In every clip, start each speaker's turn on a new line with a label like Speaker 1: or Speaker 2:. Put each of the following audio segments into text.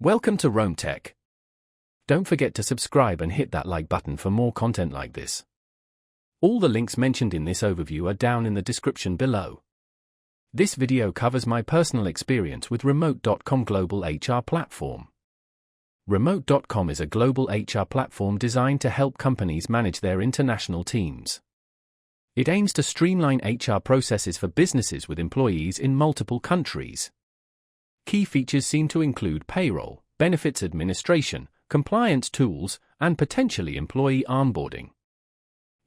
Speaker 1: Welcome to Rome Tech. Don't forget to subscribe and hit that like button for more content like this. All the links mentioned in this overview are down in the description below. This video covers my personal experience with Remote.com Global HR Platform. Remote.com is a global HR platform designed to help companies manage their international teams. It aims to streamline HR processes for businesses with employees in multiple countries. Key features seem to include payroll, benefits administration, compliance tools, and potentially employee onboarding.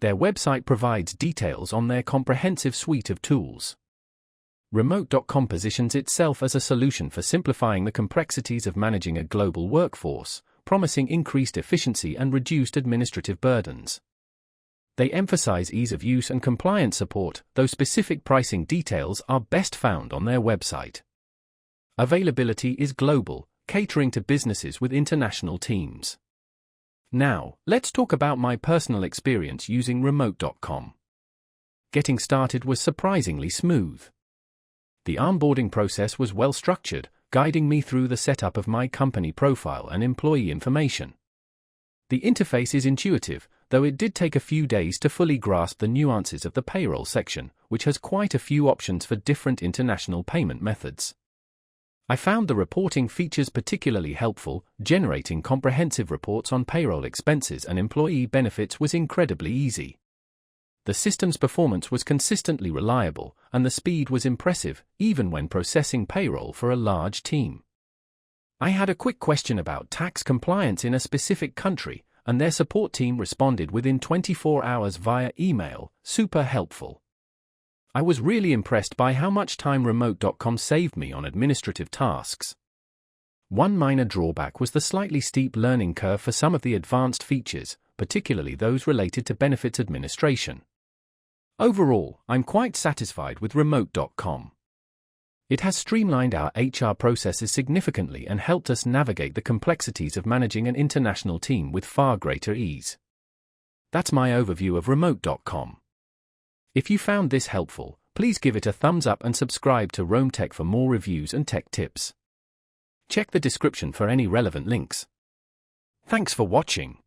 Speaker 1: Their website provides details on their comprehensive suite of tools. Remote.com positions itself as a solution for simplifying the complexities of managing a global workforce, promising increased efficiency and reduced administrative burdens. They emphasize ease of use and compliance support, though specific pricing details are best found on their website. Availability is global, catering to businesses with international teams. Now, let's talk about my personal experience using Remote.com. Getting started was surprisingly smooth. The onboarding process was well structured, guiding me through the setup of my company profile and employee information. The interface is intuitive, though it did take a few days to fully grasp the nuances of the payroll section, which has quite a few options for different international payment methods. I found the reporting features particularly helpful. Generating comprehensive reports on payroll expenses and employee benefits was incredibly easy. The system's performance was consistently reliable, and the speed was impressive, even when processing payroll for a large team. I had a quick question about tax compliance in a specific country, and their support team responded within 24 hours via email. Super helpful. I was really impressed by how much time Remote.com saved me on administrative tasks. One minor drawback was the slightly steep learning curve for some of the advanced features, particularly those related to benefits administration. Overall, I'm quite satisfied with Remote.com. It has streamlined our HR processes significantly and helped us navigate the complexities of managing an international team with far greater ease. That's my overview of Remote.com. If you found this helpful, please give it a thumbs up and subscribe to Rome Tech for more reviews and tech tips. Check the description for any relevant links. Thanks for watching.